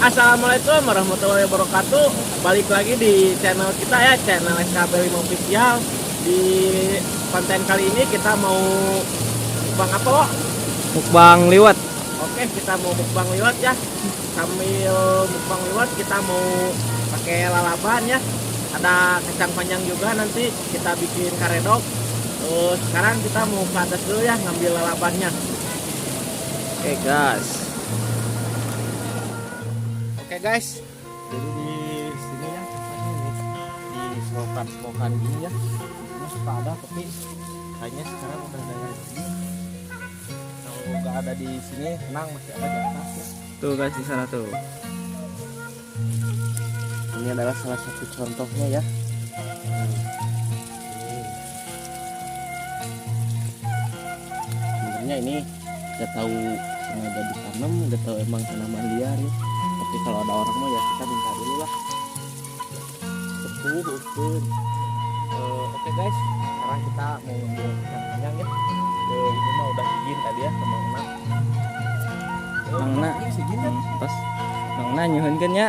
Assalamualaikum warahmatullahi wabarakatuh. Balik lagi di channel kita ya, channel SKB5 Official. Di konten kali ini kita mau mukbang apa, Wak? Mukbang liwet. Oke, kita mau mukbang liwet ya. Sambil mukbang liwet kita mau pakai lalaban ya. Ada kacang panjang juga, nanti kita bikin karedok. Terus sekarang kita mau ke atas dulu ya, ngambil lalabannya. Oke guys. Oke guys, jadi di sini ya tempatnya nih, di selokan gini ya. Ini suka ada, tapi kayaknya sekarang udah ada yang di sini. Kalau nggak ada di sini, tenang, masih ada di atas ya. Tuh guys, di sana tuh. Ini adalah salah satu contohnya ya. Sebenarnya ini nggak tahu sengaja ditanam, nggak tahu emang tanaman liar ya. Tapi kalau ada orang mah ya kita minta dulu lah. Betul. Oke guys, sekarang kita mau ngambil kacang panjang ya. Ini mah udah izin tadi ya sama Mang. Mang Na, segini. Pas Mang Na nyuhunkeun nya.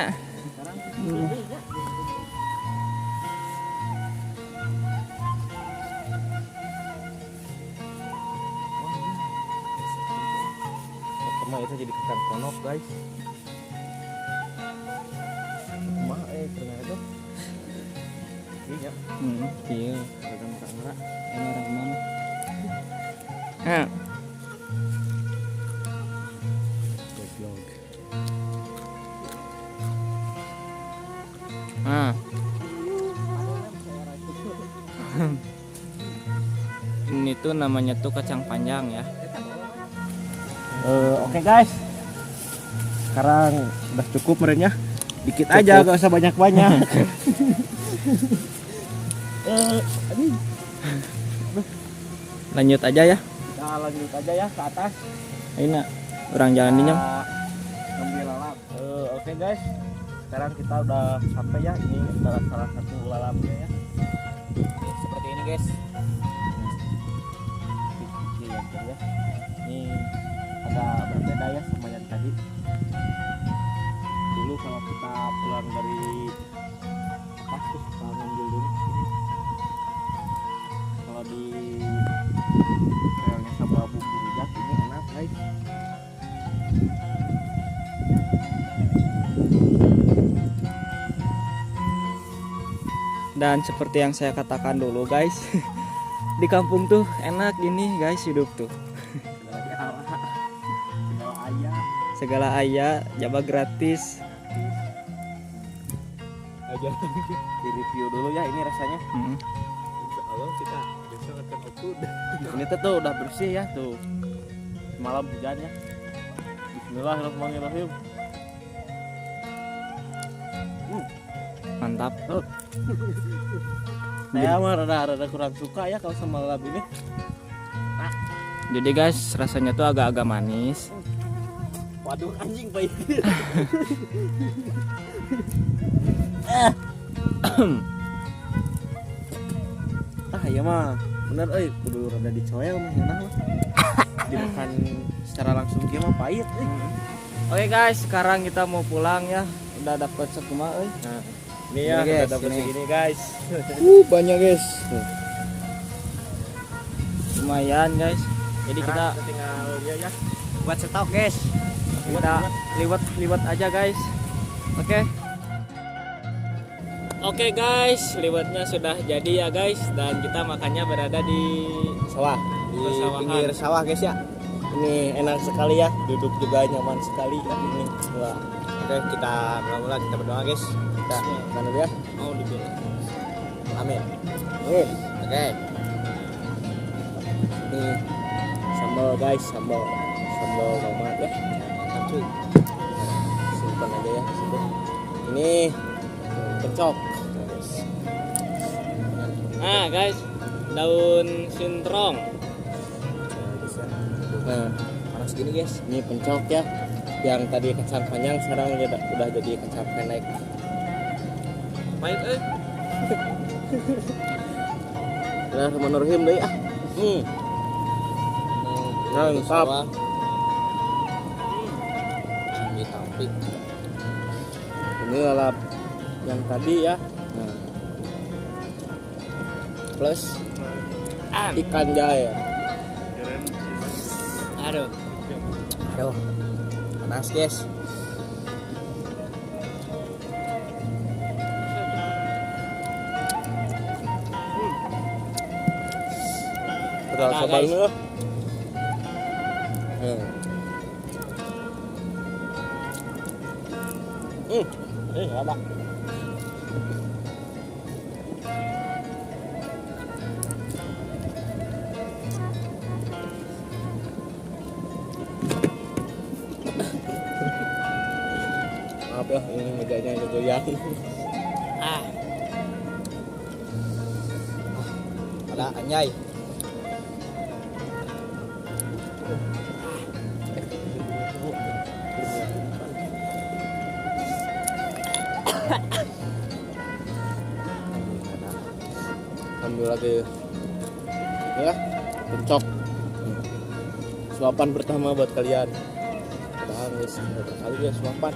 Sekarang itu jadi kacang ponok guys. Pernah itu iya Iya. kacang merah Orang mana? Ini tuh namanya tuh kacang panjang ya. Oke guys, sekarang udah cukup merenya, dikit aja, gak usah banyak-banyak. Lanjut aja ya. Kita lanjut aja ya ke atas. Ayo orang jalan dinyam. Ngambil lalap. Oke guys, sekarang kita udah sampai ya. Ini adalah salah satu lalapnya ya. Seperti ini guys. Ya. Ini agak berbeda ya sama yang tadi. Dulu kalau kita pulang dari apa kita ngambil dulu sini. Kalau di relnya sama bumbu rujak ini enak guys. Dan seperti yang saya katakan dulu guys, di kampung tuh enak ini guys hidup tuh. Segala ayah, jaba gratis. Aja di review dulu ya ini rasanya. Allah kita besok akan upload. Ini tuh udah bersih ya tuh. Malam hujannya. Bismillahirrahmanirrahim. Mantap. Saya mah rada kurang suka ya kalau sama lalap ini. Jadi guys, rasanya tuh agak-agak manis. Waduh anjing pahit. Ya mah bener kudu rada dicoel mah ya mah. Dimakan secara langsung kieu mah pahit Oke guys, sekarang kita mau pulang ya. Udah dapat sekumah Nah, ini ya Ini, guys, kita dapat ini. segini guys. Banyak guys. Lumayan guys. Jadi kita tinggal dia ya. buat stok guys. Kita liwet aja guys. Oke guys, liwetnya sudah jadi ya guys, dan kita makannya berada di Sawah di persawahan. pinggir sawah guys ya. Ini enak sekali ya, duduk juga nyaman sekali ya ini. Wah. Oke, kita mula-mula kita berdoa guys. Kita mana ya? mau dibilang. Amin. Amin. Oke. Ini sambal guys, sambal tomat ya. Mantap cuy. Simpan aja ya di situ. Ini pencok. Nah guys, daun sintrong. Nah, panas gini guys. Ini pencok ya. Yang tadi kacang panjang sekarang udah jadi kacang pendek. Pahit Bismillahirrahmanirrahim deh ah. Mantap. Ditampik. Ini lalap yang tadi ya. Nah. Plus ikan jahe. Aduh. Aduh. Panas, guys. Udah Nah, coba guys. dulu. Ini apa? Maaf ya, ini mejanya ada goyang. Ah, Ada anyai. Ambil lagi ya, pencok. Suapan pertama buat kalian. Padahal guys, berapa kali ya suapan.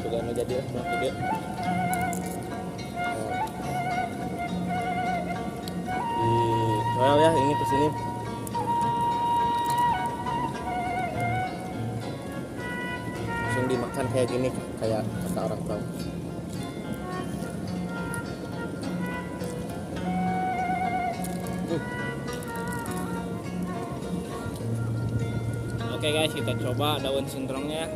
Sudah mau jadi ya, mau gede. Di soal ya, ini kesini. Langsung dimakan kayak gini, kayak kata orang tua. oke guys, kita coba daun singkrongnya.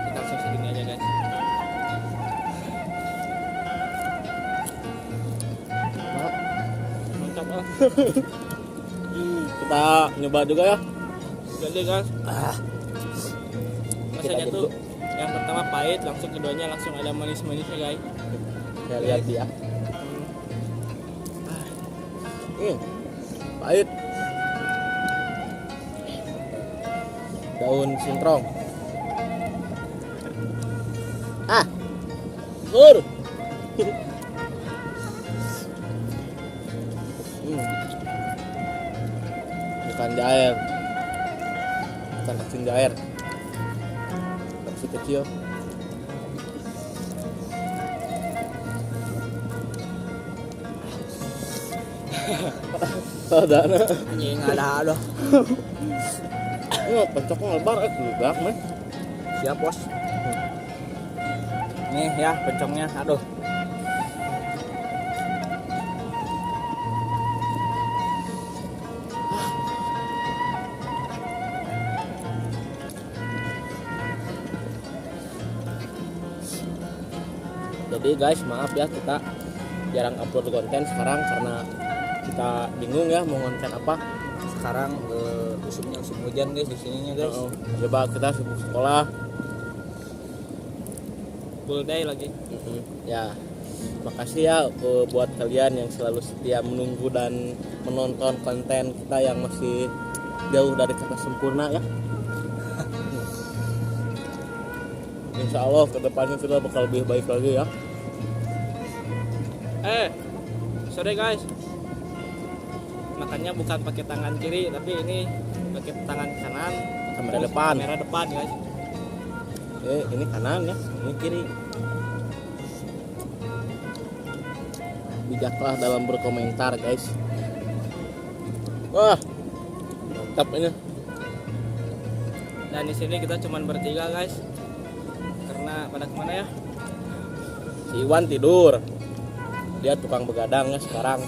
Kita langsung segini aja guys. Mantap ah. Kita nyoba juga ya. Jadi guys, Kita rasanya jadi tuh yang pertama pahit, langsung keduanya langsung ada manis-manisnya guys. ya lihat dia. Pahit. Daun singkrong. Sur. Ikan jair. Ikan asin jair. Versi kecil. Sadana. Anjing ada. Ini pencoknya lebar gelap mah. Siap bos. Nih ya pencongnya, aduh. Jadi guys, maaf ya kita jarang upload konten sekarang karena kita bingung ya mau konten apa. Sekarang musimnya musim hujan guys di sininya guys. Coba kita sibuk sekolah. Full day lagi. Ya, makasih ya buat kalian yang selalu setia menunggu dan menonton konten kita yang masih jauh dari kata sempurna ya. Insya Allah kedepannya kita bakal lebih baik lagi ya. Sorry guys. Makannya bukan pakai tangan kiri, tapi ini pakai tangan kanan. Kamera Terus depan. Kamera depan guys. Ini kanan ya, ini kiri. Bijaklah dalam berkomentar guys. Wah, mantap ini. Dan di sini kita cuman bertiga guys. Karena pada kemana ya? Si Iwan tidur. Dia tukang begadang ya sekarang.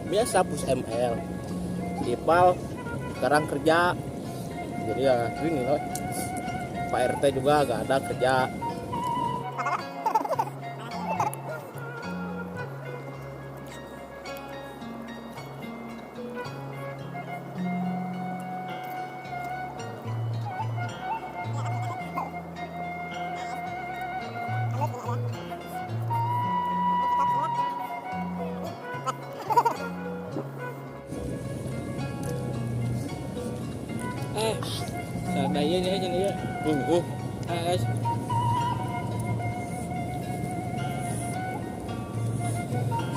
Biasa push ML. Si Ipal sekarang kerja. Jadi ya ini loh. Pak RT juga gak ada kerja. Sadaya nih aja nih ya. Guys.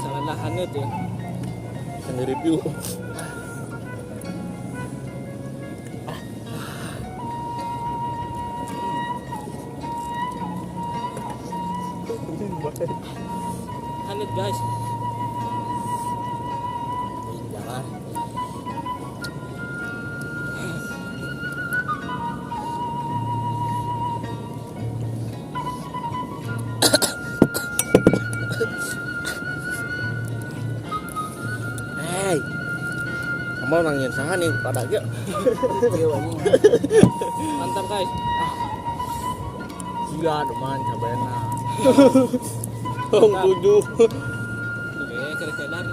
Salah hangat ya. Sendiri review. Mau nangin saha nih pada ge. Mantap guys. Sia deman cabena. Tong 7. Oke, kerekedan.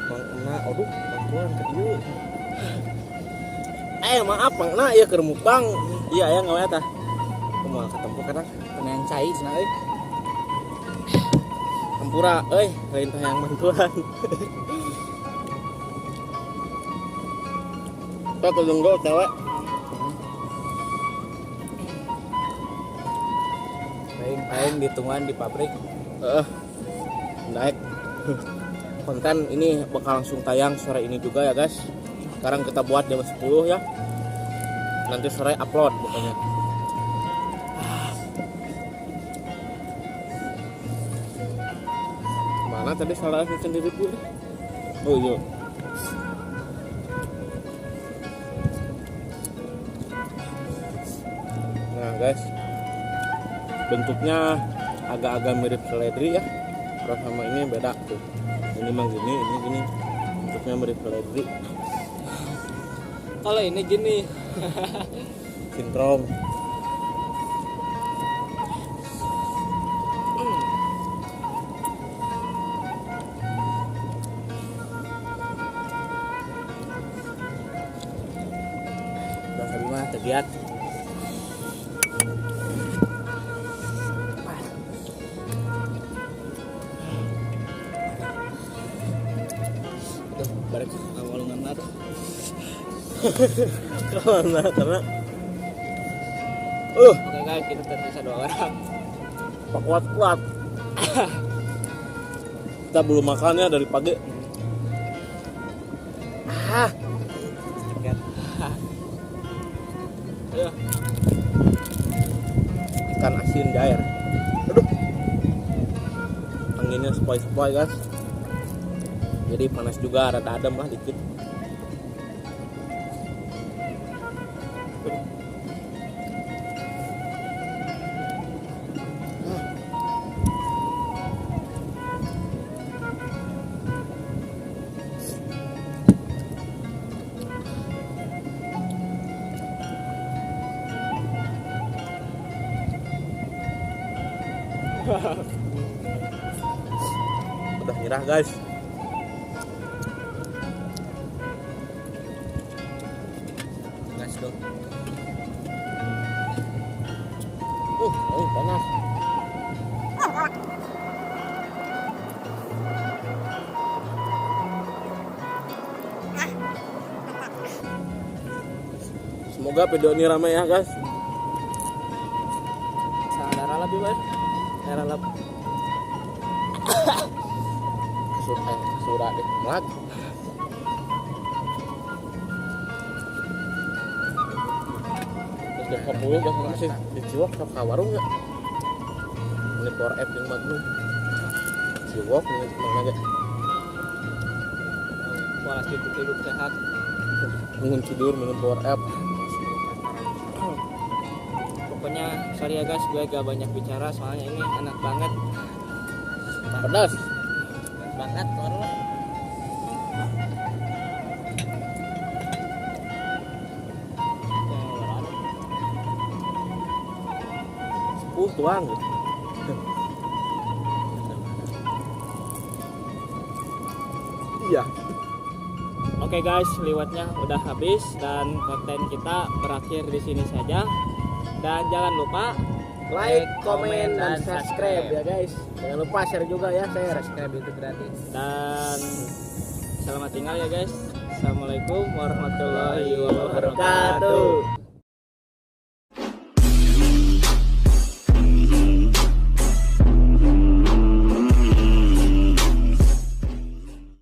Mangna aduh bantuan ke dieu. Maaf mangna ieu keur mukbang. Iya aya ngawe tah. Kumaha katempo kadang Pengen cai cenah euy. hampura euy lain tah yang bantuan. Kita tunggu cewek. Paling ditungguan di pabrik. Naik. Konten ini bakal langsung tayang sore ini juga ya guys. Sekarang kita buat jam 10 ya. Nanti sore upload pokoknya. Mana tadi salah sendiri pun. Oh iya. Nah guys, bentuknya agak-agak mirip seledri ya. Kalau sama ini beda tuh. Ini mah gini, ini gini. Bentuknya mirip seledri. Kalau ini gini. Sintrom. Udah mah tegiat. Balik awal ngana tuh. Karena Oke guys, kita tersisa 2 orang. kuat. Kita belum makan ya dari pagi. Ayo. Ikan asin jair. Aduh. Anginnya sepoi-sepoi guys. Jadi panas juga, rada adem lah dikit. Udah nyerah guys. Gas dong. Panas. Semoga video ini ramai ya guys. Saudara lebih baik. Era lap. Surah deh, melak. Terus jam 10 guys masih di Ciwok ke warung ya. Ini Power App yang Magnum. Ciwok ini mana aja. Pola hidup sehat. Bangun tidur minum Power App. Pokoknya sorry ya guys, gue gak banyak bicara soalnya ini enak banget. Pedas. Banget baru. Tuang gitu. Iya. Oke guys, liwatnya udah habis dan konten kita berakhir di sini saja. Dan jangan lupa Like, komen, dan subscribe ya guys. Jangan lupa share juga ya, share. subscribe itu gratis. Dan selamat tinggal ya guys. Assalamualaikum warahmatullahi wabarakatuh.